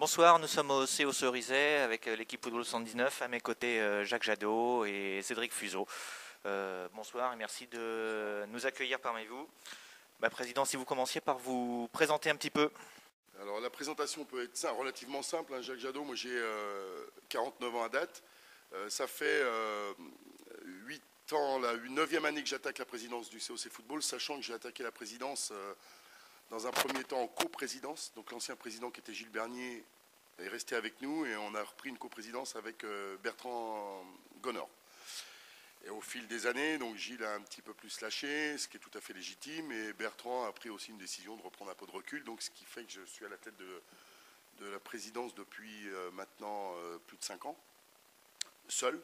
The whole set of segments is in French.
Bonsoir, nous sommes au CO Cerizay avec l'équipe Football 79. À mes côtés, Jacques Jadot et Cédric Fuseau. Bonsoir et merci de nous accueillir parmi vous. Président, si vous commenciez par vous présenter un petit peu. Alors la présentation peut être relativement simple, hein. Jacques Jadot, moi j'ai 49 ans à date. Ça fait 8 ans, la 9e année que j'attaque la présidence du COC Football, sachant que j'ai attaqué la présidence dans un premier temps en coprésidence. Donc l'ancien président qui était Gilles Bernier est resté avec nous et on a repris une coprésidence avec Bertrand Gonor. Et au fil des années, donc Gilles a un petit peu plus lâché, ce qui est tout à fait légitime, et Bertrand a pris aussi une décision de reprendre un peu de recul, donc ce qui fait que je suis à la tête de la présidence depuis maintenant plus de 5 ans, seul.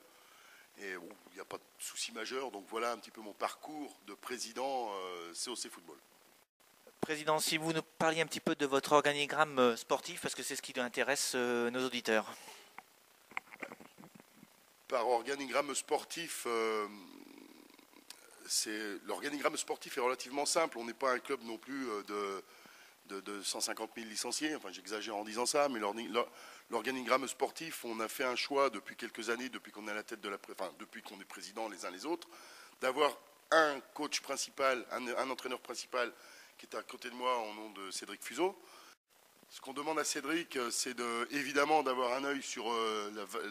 Et bon, il n'y a pas de souci majeur, donc voilà un petit peu mon parcours de président COC Football. Président, si vous nous parliez un petit peu de votre organigramme sportif, parce que c'est ce qui intéresse nos auditeurs. Par organigramme sportif, l'organigramme sportif est relativement simple. On n'est pas un club non plus de 150 000 licenciés. Enfin, j'exagère en disant ça, mais l'organigramme sportif, on a fait un choix depuis quelques années, depuis qu'on est à la tête depuis qu'on est président les uns les autres, d'avoir un coach principal, un entraîneur principal qui est à côté de moi au nom de Cédric Fuseau. Ce qu'on demande à Cédric, c'est évidemment d'avoir un œil sur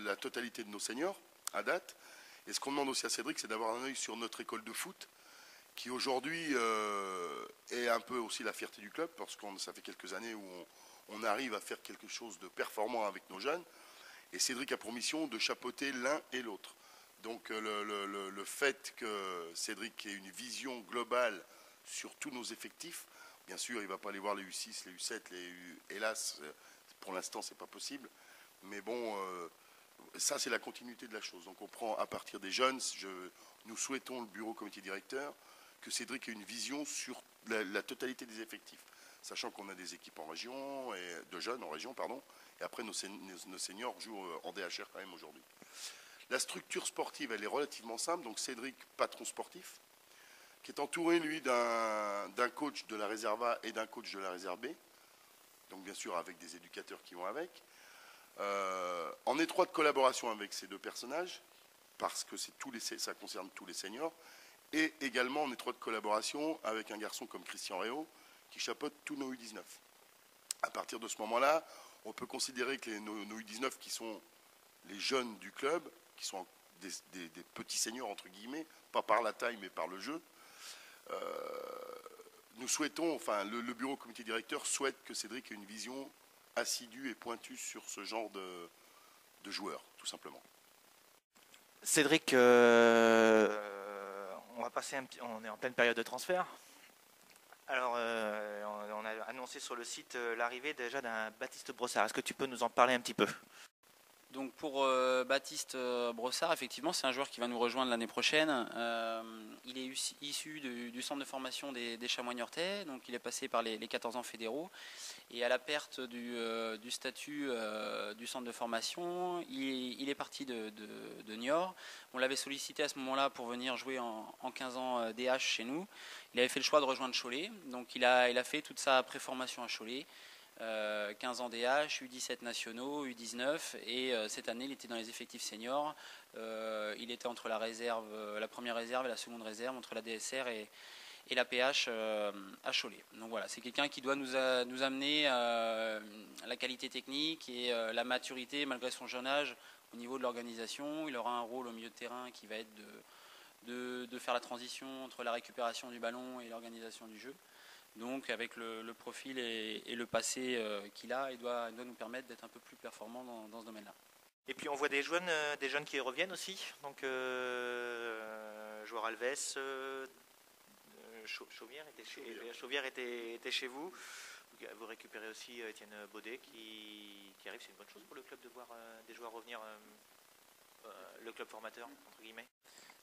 la totalité de nos seniors à date. Et ce qu'on demande aussi à Cédric, c'est d'avoir un œil sur notre école de foot, qui aujourd'hui est un peu aussi la fierté du club, parce que ça fait quelques années où on arrive à faire quelque chose de performant avec nos jeunes. Et Cédric a pour mission de chapeauter l'un et l'autre. Donc le fait que Cédric ait une vision globale sur tous nos effectifs, bien sûr, il ne va pas aller voir les U6, les U7, hélas, pour l'instant, ce n'est pas possible. Mais bon, ça, c'est la continuité de la chose. Donc, on prend à partir des jeunes. Nous souhaitons, le bureau comité directeur, que Cédric ait une vision sur la totalité des effectifs. Sachant qu'on a des équipes en région, de jeunes en région, pardon. Et après, nos seniors jouent en DHR quand même aujourd'hui. La structure sportive, elle est relativement simple. Donc, Cédric, patron sportif, qui est entouré, lui, d'un coach de la réserve A et d'un coach de la réserve B. Donc, bien sûr, avec des éducateurs qui vont avec. En étroite collaboration avec ces deux personnages, parce que ça concerne tous les seniors, et également en étroite collaboration avec un garçon comme Christian Réau, qui chapeaute tous nos U19. À partir de ce moment-là, on peut considérer que nos U19, qui sont les jeunes du club, qui sont des petits seniors, entre guillemets, pas par la taille, mais par le jeu, nous souhaitons, enfin le bureau comité directeur souhaite que Cédric ait une vision assidue et pointue sur ce genre de joueurs, tout simplement. Cédric, on est en pleine période de transfert. Alors, on a annoncé sur le site l'arrivée déjà d'un Baptiste Brossard. Est-ce que tu peux nous en parler un petit peu ? Donc pour Baptiste Brossard, effectivement, c'est un joueur qui va nous rejoindre l'année prochaine. Il est issu du centre de formation des Chamois niortais, donc il est passé par les 14 ans fédéraux. Et à la perte du statut du centre de formation, il est parti de Niort. On l'avait sollicité à ce moment-là pour venir jouer en 15 ans DH chez nous. Il avait fait le choix de rejoindre Cholet, donc il a fait toute sa préformation à Cholet. 15 ans DH, U17 nationaux, U19 et cette année il était dans les effectifs seniors. Il était entre la première réserve et la seconde réserve, entre la DSR et la PH à Cholet. Donc voilà, c'est quelqu'un qui doit nous amener la qualité technique et la maturité malgré son jeune âge au niveau de l'organisation. Il aura un rôle au milieu de terrain qui va être de faire la transition entre la récupération du ballon et l'organisation du jeu. Donc avec le profil et le passé qu'il a, il doit nous permettre d'être un peu plus performants dans ce domaine-là. Et puis on voit des jeunes qui reviennent aussi. Donc joueur Alves, Chauvière était chez vous. Vous récupérez aussi Étienne Baudet qui arrive. C'est une bonne chose pour le club de voir des joueurs revenir, le club formateur, entre guillemets.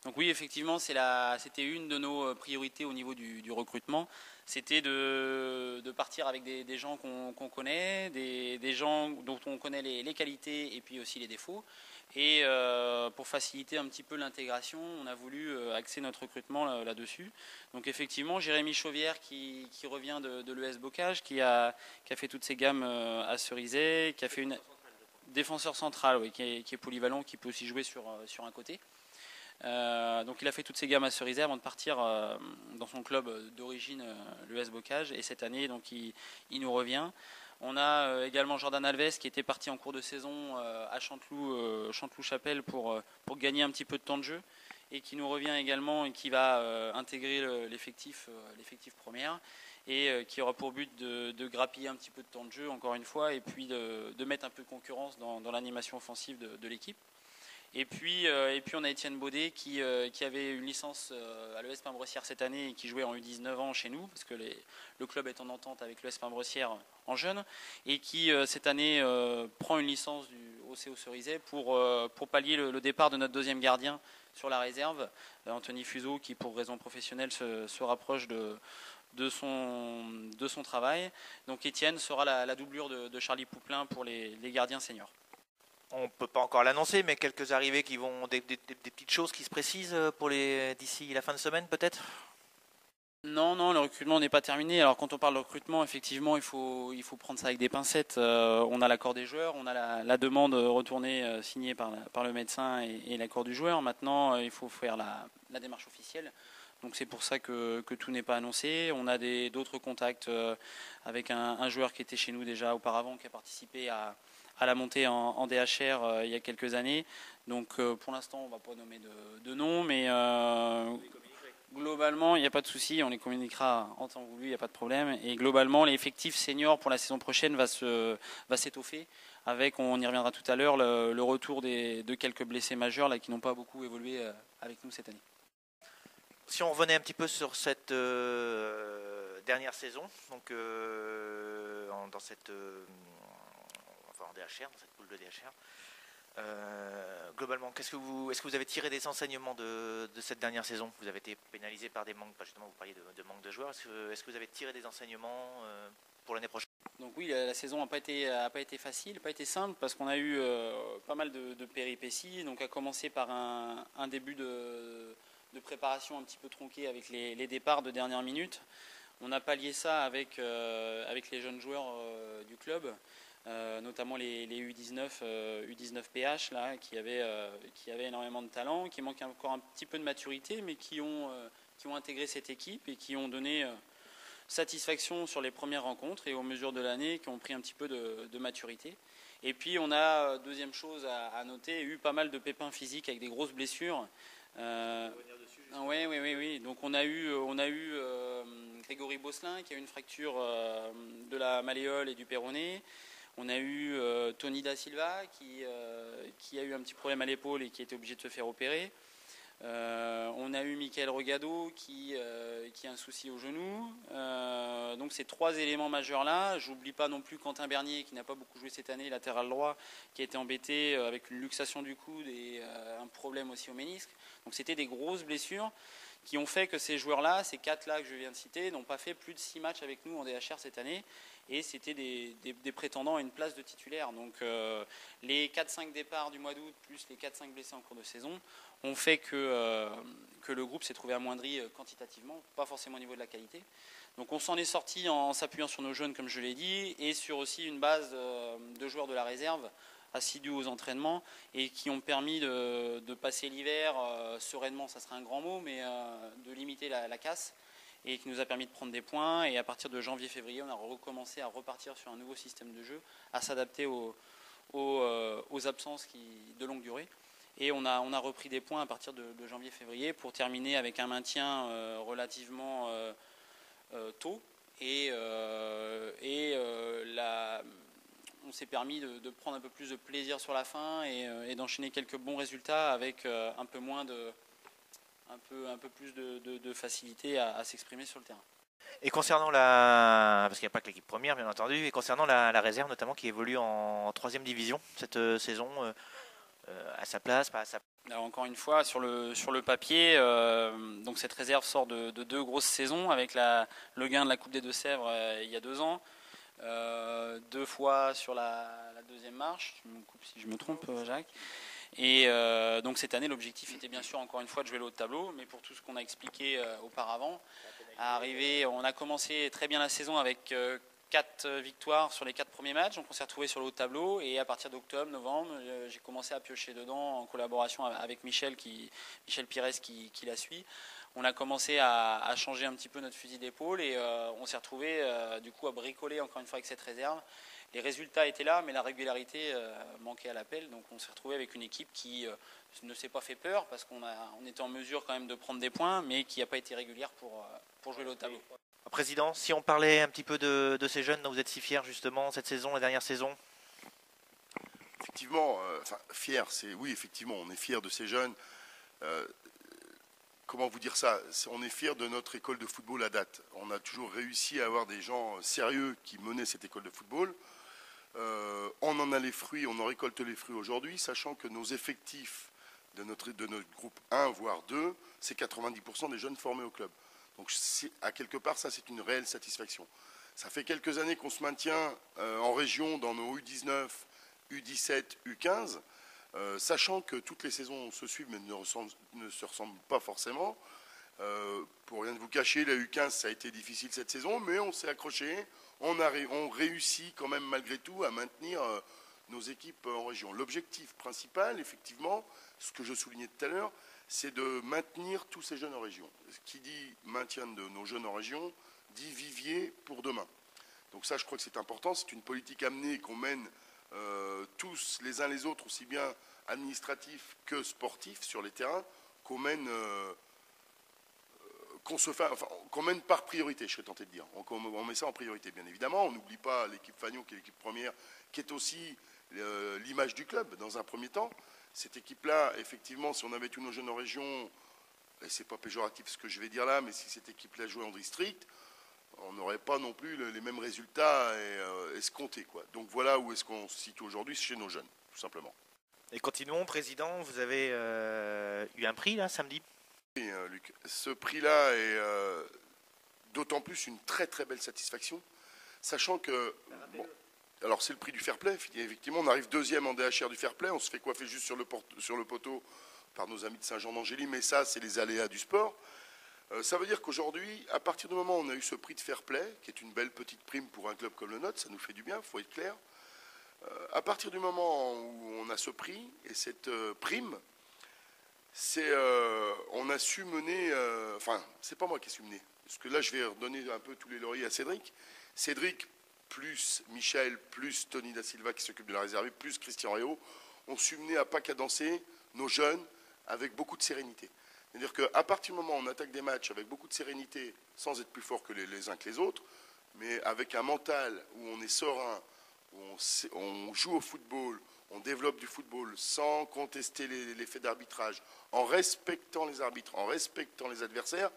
Donc oui, effectivement, c'était une de nos priorités au niveau du recrutement. C'était de partir avec des gens qu'on connaît, des gens dont on connaît les qualités et puis aussi les défauts. Et pour faciliter un petit peu l'intégration, on a voulu axer notre recrutement là-dessus. Donc effectivement, Jérémy Chauvière qui revient de l'ES Bocage, qui a fait toutes ses gammes à Cerizay, qui a fait une défenseur central, oui, qui est polyvalent, qui peut aussi jouer sur un côté. Donc il a fait toutes ses gammes à Cerizay avant de partir dans son club d'origine, l'ES Bocage, et cette année donc il nous revient. On a également Jordan Alves qui était parti en cours de saison à Chanteloup-Chapelle pour gagner un petit peu de temps de jeu, et qui nous revient également et qui va intégrer l'effectif première, et qui aura pour but de grappiller un petit peu de temps de jeu encore une fois, et puis de mettre un peu de concurrence dans l'animation offensive de l'équipe. Et puis on a Étienne Baudet qui avait une licence à l'ES Pain-Bressière cette année et qui jouait en U19 ans chez nous, parce que le club est en entente avec l'ES Pain-Bressière en jeune, et qui cette année prend une licence au CO Cerizay pour pallier le départ de notre deuxième gardien sur la réserve, Anthony Fuseau, qui pour raison professionnelle se rapproche de son travail. Donc Étienne sera la doublure de Charlie Pouplin pour les gardiens seniors. On ne peut pas encore l'annoncer, mais quelques arrivées qui vont des petites choses qui se précisent d'ici la fin de semaine peut-être. Non, le recrutement n'est pas terminé. Alors quand on parle de recrutement, effectivement, il faut prendre ça avec des pincettes. On a l'accord des joueurs, on a la demande retournée signée par le médecin et l'accord du joueur. Maintenant, il faut faire la démarche officielle. Donc c'est pour ça que tout n'est pas annoncé. On a d'autres contacts avec un joueur qui était chez nous déjà auparavant, qui a participé à la montée en DHR il y a quelques années. Donc pour l'instant, on ne va pas nommer de nom, mais globalement, il n'y a pas de souci, on les communiquera en temps voulu, il n'y a pas de problème. Et globalement, l'effectif senior pour la saison prochaine va s'étoffer avec, on y reviendra tout à l'heure, le retour de quelques blessés majeurs là, qui n'ont pas beaucoup évolué avec nous cette année. Si on revenait un petit peu sur cette dernière saison, donc dans cette en DHR, dans cette poule de DHR, globalement, est-ce que vous avez tiré des enseignements de cette dernière saison? Vous avez été pénalisé par des manques, justement vous parliez de manque de joueurs, est-ce que vous avez tiré des enseignements pour l'année prochaine? Donc oui, la saison n'a pas été facile, pas été simple, parce qu'on a eu pas mal de péripéties, donc à commencer par un début de préparation un petit peu tronqué avec les départs de dernière minute. On a pallié ça avec les jeunes joueurs du club, notamment les U19 PH là, qui avaient énormément de talent, qui manquaient encore un petit peu de maturité, mais qui ont intégré cette équipe et qui ont donné satisfaction sur les premières rencontres et aux mesures de l'année, qui ont pris un petit peu de maturité. Et puis on a, deuxième chose à noter, eu pas mal de pépins physiques avec des grosses blessures. Oui. Donc on a eu Grégory Bosselin qui a eu une fracture de la malléole et du péroné. On a eu Tony Da Silva qui a eu un petit problème à l'épaule et qui était obligé de se faire opérer. On a eu Michael Regado qui a un souci au genou. Donc ces trois éléments majeurs là. J'oublie pas non plus Quentin Bernier qui n'a pas beaucoup joué cette année, latéral droit, qui a été embêté avec une luxation du coude et un problème aussi au ménisque. Donc c'était des grosses blessures qui ont fait que ces joueurs-là, ces quatre-là que je viens de citer, n'ont pas fait plus de 6 matchs avec nous en DHR cette année. Et c'était des prétendants à une place de titulaire. Donc les 4-5 départs du mois d'août, plus les 4-5 blessés en cours de saison, ont fait que le groupe s'est trouvé amoindri quantitativement, pas forcément au niveau de la qualité. Donc on s'en est sorti en s'appuyant sur nos jeunes, comme je l'ai dit, et sur aussi une base de joueurs de la réserve, assidus aux entraînements, et qui ont permis de passer l'hiver sereinement, ça serait un grand mot, mais de limiter la casse, et qui nous a permis de prendre des points. Et à partir de janvier-février, on a recommencé à repartir sur un nouveau système de jeu, à s'adapter aux absences de longue durée. Et on a repris des points à partir de janvier-février pour terminer avec un maintien relativement tôt. On s'est permis de prendre un peu plus de plaisir sur la fin et d'enchaîner quelques bons résultats avec un peu plus de facilité à s'exprimer sur le terrain. Et concernant parce qu'il n'y a pas que l'équipe première bien entendu, et concernant la réserve notamment qui évolue en 3e division cette saison, à sa place, pas à sa place? Alors, encore une fois, sur le papier, donc cette réserve sort de 2 grosses saisons avec le gain de la Coupe des Deux-Sèvres il y a 2 ans. 2 fois sur la deuxième marche, tu me coupes si je me trompe, Jacques. Et donc cette année, l'objectif était bien sûr encore une fois de jouer le haut de tableau, mais pour tout ce qu'on a expliqué auparavant, on a commencé très bien la saison avec 4 victoires sur les 4 premiers matchs, donc on s'est retrouvé sur le haut de tableau, et à partir d'octobre, novembre, j'ai commencé à piocher dedans en collaboration avec Michel Pires qui la suit. On a commencé à changer un petit peu notre fusil d'épaule et on s'est retrouvé du coup à bricoler encore une fois avec cette réserve. Les résultats étaient là, mais la régularité manquait à l'appel. Donc on s'est retrouvé avec une équipe qui ne s'est pas fait peur parce qu'on était en mesure quand même de prendre des points, mais qui n'a pas été régulière pour jouer le haut tableau. Président, si on parlait un petit peu de ces jeunes dont vous êtes si fiers justement cette saison, la dernière saison. Effectivement, fier, oui, effectivement, on est fiers de ces jeunes. Comment vous dire ça? On est fiers de notre école de football à date. On a toujours réussi à avoir des gens sérieux qui menaient cette école de football. On en a les fruits, on en récolte les fruits aujourd'hui, sachant que nos effectifs de notre groupe 1, voire 2, c'est 90% des jeunes formés au club. Donc à quelque part, ça c'est une réelle satisfaction. Ça fait quelques années qu'on se maintient en région dans nos U19, U17, U15, sachant que toutes les saisons se suivent mais ne se ressemblent pas forcément. Pour rien de vous cacher, la U15 ça a été difficile cette saison, mais on s'est accroché. On réussit quand même malgré tout à maintenir nos équipes en région. L'objectif principal, effectivement, ce que je soulignais tout à l'heure, c'est de maintenir tous ces jeunes en région. Ce qui dit maintien de nos jeunes en région, dit vivier pour demain. Donc ça, je crois que c'est important. C'est une politique amenée qu'on mène tous les uns les autres, aussi bien administratifs que sportifs sur les terrains, qu'on mène... qu'on mène par priorité, je serais tenté de dire. On met ça en priorité, bien évidemment. On n'oublie pas l'équipe Fagnon, qui est l'équipe première, qui est aussi l'image du club, dans un premier temps. Cette équipe-là, effectivement, si on avait tous nos jeunes en région, et c'est pas péjoratif ce que je vais dire là, mais si cette équipe-là jouait en district, on n'aurait pas non plus les mêmes résultats escomptés, quoi. Donc voilà où est-ce qu'on se situe aujourd'hui, chez nos jeunes, tout simplement. Et continuons, Président, vous avez eu un prix là, samedi? Oui, Luc, ce prix-là est d'autant plus une très très belle satisfaction, sachant que... Bon, alors c'est le prix du fair play, effectivement, on arrive deuxième en DHR du fair play, on se fait coiffer juste sur le poteau par nos amis de Saint-Jean-d'Angély, mais ça c'est les aléas du sport. Ça veut dire qu'aujourd'hui, à partir du moment où on a eu ce prix de fair play, qui est une belle petite prime pour un club comme le nôtre, ça nous fait du bien, il faut être clair, à partir du moment où on a ce prix et cette prime, on a su mener, c'est pas moi qui ai su mener, parce que là je vais redonner un peu tous les lauriers à Cédric. Cédric, plus Michel, plus Tony Da Silva qui s'occupe de la réserve, plus Christian Réau, ont su mener à pas cadencer nos jeunes avec beaucoup de sérénité. C'est-à-dire qu'à partir du moment où on attaque des matchs avec beaucoup de sérénité, sans être plus fort que les uns que les autres, mais avec un mental où on est serein, où on joue au football, on développe du football sans contester les faits d'arbitrage, en respectant les arbitres, en respectant les adversaires,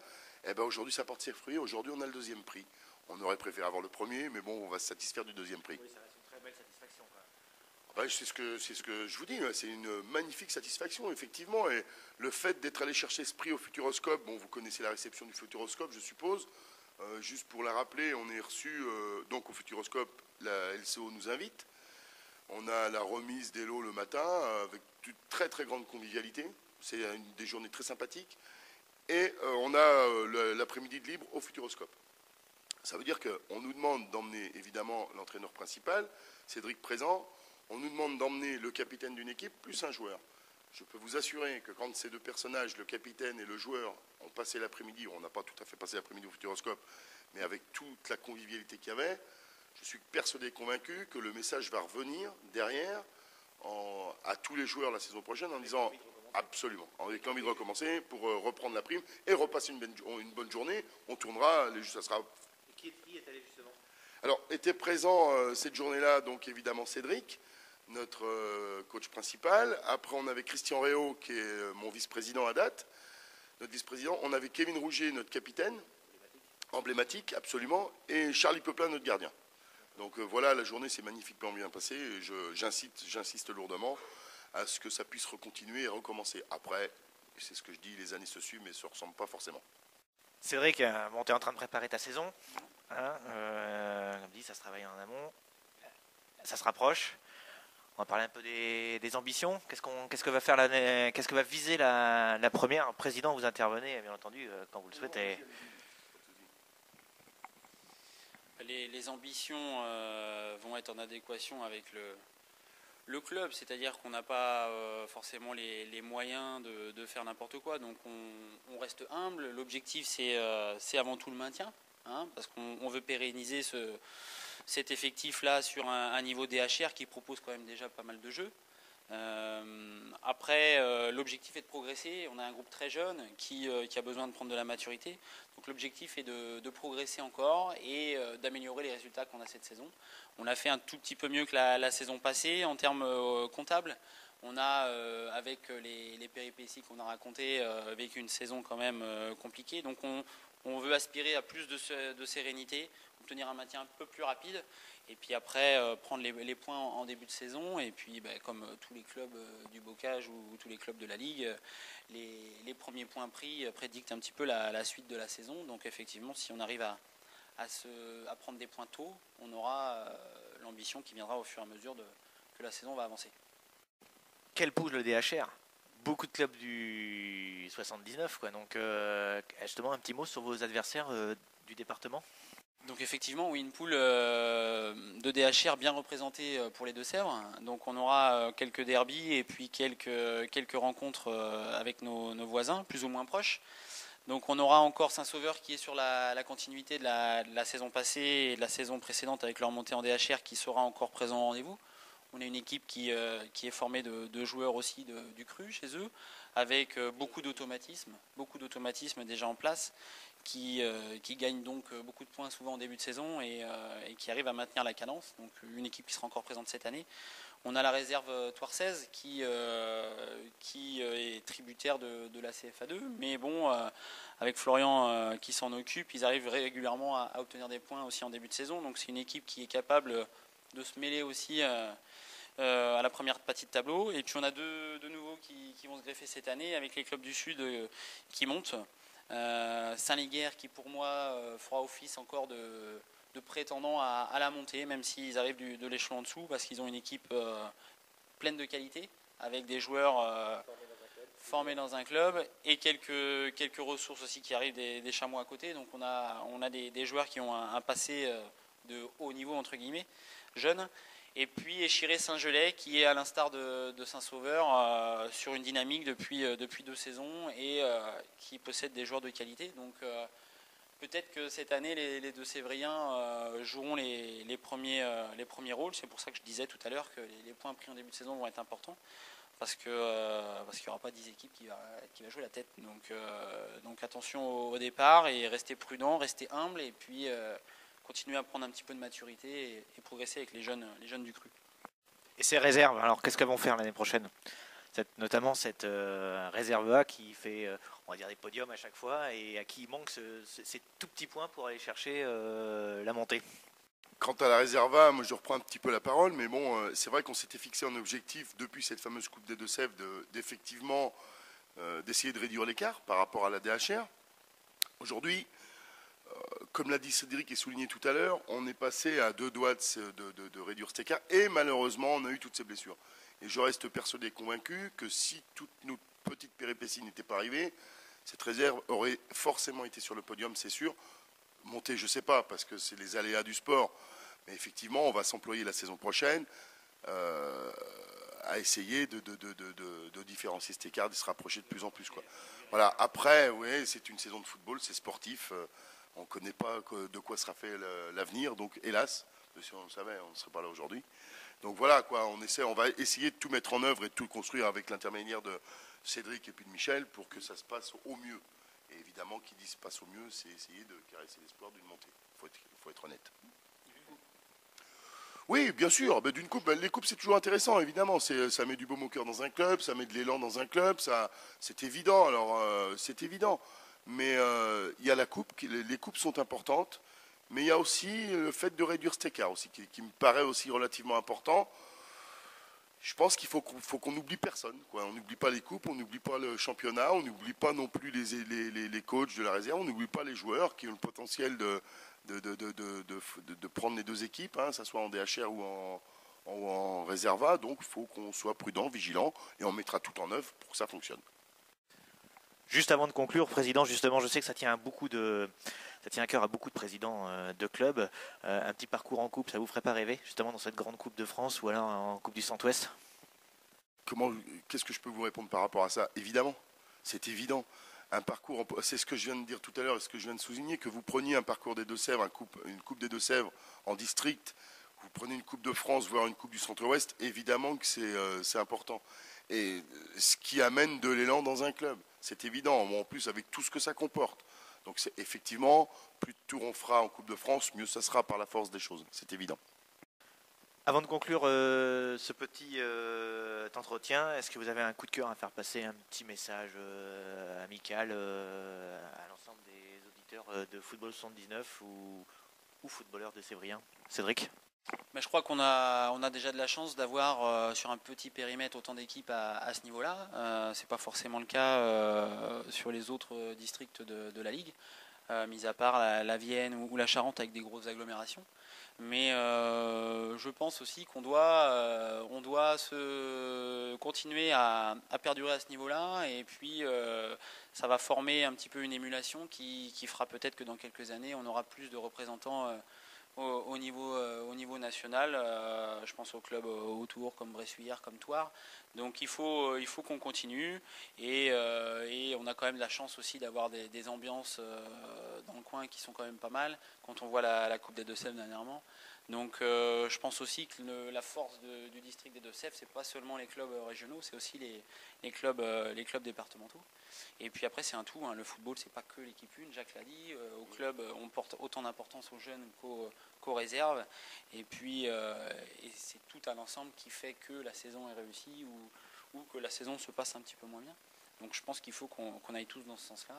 eh ben aujourd'hui ça porte ses fruits. Aujourd'hui on a le deuxième prix. On aurait préféré avoir le premier, mais bon, on va se satisfaire du deuxième prix. Oui, ça reste une très belle satisfaction. C'est ce que je vous dis, c'est une magnifique satisfaction, effectivement. Et le fait d'être allé chercher ce prix au Futuroscope, bon, vous connaissez la réception du Futuroscope, je suppose. Juste pour la rappeler, on est reçu donc au Futuroscope, la LCO nous invite. On a la remise des lots le matin avec une très très grande convivialité. C'est des journées très sympathiques. Et on a l'après-midi de libre au Futuroscope. Ça veut dire qu'on nous demande d'emmener évidemment l'entraîneur principal, Cédric présent. On nous demande d'emmener le capitaine d'une équipe plus un joueur. Je peux vous assurer que quand ces deux personnages, le capitaine et le joueur, ont passé l'après-midi, on n'a pas tout à fait passé l'après-midi au Futuroscope, mais avec toute la convivialité qu'il y avait, je suis persuadé et convaincu que le message va revenir derrière à tous les joueurs la saison prochaine en disant absolument, avec envie de recommencer pour reprendre la prime et repasser une bonne journée. On tournera, ça sera... Et qui est allé justement? Alors, était présent cette journée-là, donc évidemment Cédric, notre coach principal. Après, on avait Christian Réau, qui est mon vice-président à date, notre vice-président. On avait Kevin Rouget, notre capitaine, emblématique, absolument, et Charlie Peuplin, notre gardien. Donc voilà, la journée s'est magnifiquement bien passée. Et j'insiste lourdement à ce que ça puisse recontinuer et recommencer. Après, c'est ce que je dis, les années se suivent mais ne se ressemblent pas forcément. Cédric, bon, tu es en train de préparer ta saison. Hein, comme dit, ça se travaille en amont. Ça se rapproche. On va parler un peu des ambitions. Qu'est-ce que va faire qu'est-ce que va viser la première? Président, vous intervenez, bien entendu, quand vous le souhaitez. Les ambitions vont être en adéquation avec le club, c'est-à-dire qu'on n'a pas forcément les moyens de faire n'importe quoi, donc on reste humble. L'objectif, c'est avant tout le maintien, hein, parce qu'on veut pérenniser cet effectif-là sur un niveau DHR qui propose quand même déjà pas mal de jeux. Après, l'objectif est de progresser. On a un groupe très jeune qui a besoin de prendre de la maturité. Donc l'objectif est de progresser encore et d'améliorer les résultats qu'on a cette saison. On a fait un tout petit peu mieux que la saison passée en termes comptables. On a, avec les péripéties qu'on a racontées, vécu une saison quand même compliquée. Donc on veut aspirer à plus de sérénité, obtenir un maintien un peu plus rapide. Et puis après, prendre les points en début de saison. Et puis, comme tous les clubs du bocage ou tous les clubs de la Ligue, les premiers points pris prédictent un petit peu la suite de la saison. Donc effectivement, si on arrive à prendre des points tôt, on aura l'ambition qui viendra au fur et à mesure que la saison va avancer. Quel pousse le DHR? Beaucoup de clubs du 79, quoi. Donc justement, un petit mot sur vos adversaires du département. Donc effectivement, oui, une poule de DHR bien représentée pour les Deux-Sèvres. Donc on aura quelques derbies et puis quelques rencontres avec nos voisins, plus ou moins proches. Donc on aura encore Saint-Sauveur qui est sur la continuité de la saison passée et de la saison précédente avec leur montée en DHR qui sera encore présent au rendez-vous. On a une équipe qui est formée de joueurs aussi du cru chez eux, avec beaucoup d'automatisme déjà en place, qui gagne donc beaucoup de points souvent en début de saison et qui arrive à maintenir la cadence. Donc une équipe qui sera encore présente cette année. On a la réserve Toirçaise qui est tributaire de la CFA2, mais bon, avec Florian qui s'en occupe, ils arrivent régulièrement à obtenir des points aussi en début de saison. Donc c'est une équipe qui est capable de se mêler aussi à la première partie de tableau. Et puis on a deux nouveaux qui vont se greffer cette année avec les clubs du Sud qui montent. Saint-Léguer qui pour moi fera office encore de prétendant à la montée, même s'ils arrivent de l'échelon en dessous, parce qu'ils ont une équipe pleine de qualité, avec des joueurs formés dans un club et quelques ressources aussi qui arrivent des chamois à côté. Donc on a des joueurs qui ont un passé de haut niveau, entre guillemets, jeunes. Et puis Échiré Saint-Gelais qui est à l'instar de Saint-Sauveur sur une dynamique depuis 2 saisons et qui possède des joueurs de qualité. Donc peut-être que cette année les Deux-Sévriens joueront les premiers rôles. C'est pour ça que je disais tout à l'heure que les points pris en début de saison vont être importants parce qu'il n'y aura pas 10 équipes qui va jouer la tête. Donc attention au départ et restez prudent, restez humble et puis continuer à prendre un petit peu de maturité et progresser avec les jeunes du cru. Et ces réserves, alors qu'est-ce qu'elles vont faire l'année prochaine? Notamment cette réserve A qui fait, on va dire, des podiums à chaque fois et à qui il manque ces tout petits points pour aller chercher la montée. Quant à la réserve A, moi je reprends un petit peu la parole, mais bon, c'est vrai qu'on s'était fixé un objectif depuis cette fameuse Coupe des Deux-Sèvres d'effectivement d'essayer de réduire l'écart par rapport à la DHR. Aujourd'hui, comme l'a dit Cédric et souligné tout à l'heure, on est passé à 2 doigts de réduire cet écart et malheureusement on a eu toutes ces blessures. Et je reste persuadé, convaincu que si toutes nos petites péripéties n'étaient pas arrivées, cette réserve aurait forcément été sur le podium, c'est sûr. Monter, je ne sais pas, parce que c'est les aléas du sport. Mais effectivement, on va s'employer la saison prochaine à essayer de différencier cet écart, de se rapprocher de plus en plus, quoi. Voilà. Après, oui, c'est une saison de football, c'est sportif. On ne connaît pas de quoi sera fait l'avenir. Donc, hélas, si on le savait, on ne serait pas là aujourd'hui. Donc voilà, quoi, on va essayer de tout mettre en œuvre et de tout construire avec l'intermédiaire de Cédric et puis de Michel pour que ça se passe au mieux. Et évidemment, qui dit se passe au mieux, c'est essayer de caresser l'espoir d'une montée. Il faut être honnête. Oui, bien sûr. Ben, d'une coupe, les coupes, c'est toujours intéressant, évidemment. Ça met du baume au cœur dans un club, ça met de l'élan dans un club, c'est évident. Alors, c'est évident. Mais il y a la coupe, les coupes sont importantes. Mais il y a aussi le fait de réduire cet écart aussi, qui me paraît aussi relativement important. Je pense qu'il faut qu'on n'oublie personne, quoi. On n'oublie pas les coupes, on n'oublie pas le championnat, on n'oublie pas non plus les coachs de la réserve, on n'oublie pas les joueurs qui ont le potentiel de prendre les deux équipes, hein, que ce soit en DHR ou en réserva. Donc il faut qu'on soit prudent, vigilant, et on mettra tout en œuvre pour que ça fonctionne. Juste avant de conclure, Président, justement, je sais que ça tient à cœur à beaucoup de présidents de clubs. Un petit parcours en coupe, ça vous ferait pas rêver, justement, dans cette grande coupe de France ou alors en coupe du Centre-Ouest? Qu'est-ce que je peux vous répondre par rapport à ça? Évidemment, c'est évident. Un parcours, c'est ce que je viens de dire tout à l'heure et ce que je viens de souligner, que vous preniez un parcours des Deux-Sèvres, une coupe des Deux-Sèvres en district, vous prenez une coupe de France, voire une coupe du Centre-Ouest, évidemment que c'est important. Et ce qui amène de l'élan dans un club, c'est évident, en plus avec tout ce que ça comporte. Donc c'est effectivement, plus de tours on fera en Coupe de France, mieux ça sera par la force des choses, c'est évident. Avant de conclure ce petit entretien, est-ce que vous avez un coup de cœur à faire passer, un petit message amical à l'ensemble des auditeurs de Football 79 ou footballeurs de Sévrien? Cédric? Mais je crois qu'on a déjà de la chance d'avoir sur un petit périmètre autant d'équipes à ce niveau-là. C'est pas forcément le cas sur les autres districts de la Ligue, mis à part la Vienne ou la Charente avec des grosses agglomérations. Mais je pense aussi qu'on doit se continuer à perdurer à ce niveau-là, et puis ça va former un petit peu une émulation qui fera peut-être que dans quelques années on aura plus de représentants au niveau national. Je pense aux clubs autour comme Bressuire, comme Thouars. Donc il faut qu'on continue, et on a quand même la chance aussi d'avoir des ambiances dans le coin qui sont quand même pas mal quand on voit la Coupe des Deux-Sèvres dernièrement. Donc je pense aussi que la force du district des Deux-Sèvres, c'est pas seulement les clubs régionaux, c'est aussi les clubs départementaux. Et puis après c'est un tout, hein. Le football c'est pas que l'équipe une, Jacques l'a dit. Au club on porte autant d'importance aux jeunes qu'aux réserves. Et puis et c'est tout un ensemble qui fait que la saison est réussie ou que la saison se passe un petit peu moins bien. Donc je pense qu'il faut qu'on aille tous dans ce sens-là.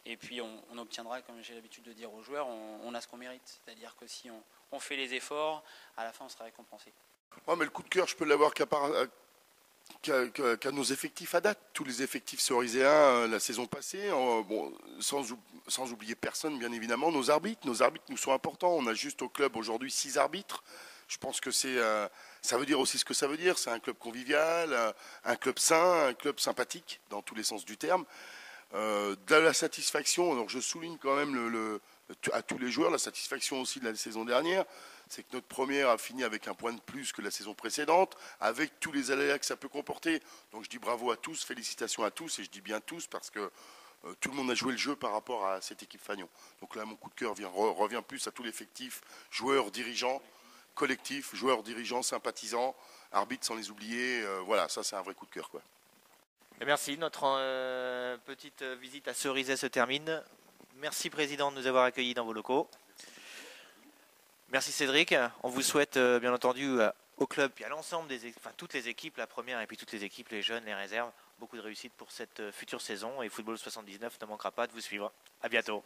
Et puis on obtiendra, comme j'ai l'habitude de dire aux joueurs, on a ce qu'on mérite. C'est-à-dire que si on fait les efforts, à la fin on sera récompensé. Ouais, mais le coup de cœur, je peux l'avoir qu'à nos effectifs à date. Tous les effectifs ceriséens la saison passée, sans oublier personne, bien évidemment, nos arbitres. Nos arbitres nous sont importants. On a juste au club aujourd'hui 6 arbitres. Je pense que ça veut dire aussi ce que ça veut dire. C'est un club convivial, un club sain, un club sympathique, dans tous les sens du terme. De la satisfaction, alors je souligne quand même à tous les joueurs, la satisfaction aussi de la saison dernière, c'est que notre première a fini avec un point de plus que la saison précédente, avec tous les aléas que ça peut comporter. Donc je dis bravo à tous, félicitations à tous, et je dis bien tous parce que tout le monde a joué le jeu par rapport à cette équipe Fagnon. Donc là, mon coup de cœur revient plus à tout l'effectif, joueurs, dirigeants, collectifs, joueurs, dirigeants, sympathisants, arbitres sans les oublier. Voilà, ça c'est un vrai coup de cœur, quoi. Merci, notre petite visite à Cerizay se termine. Merci Président de nous avoir accueillis dans vos locaux. Merci Cédric. On vous souhaite bien entendu au club et à l'ensemble toutes les équipes, la première et puis toutes les équipes, les jeunes, les réserves, beaucoup de réussite pour cette future saison, et Football 79 ne manquera pas de vous suivre. À bientôt.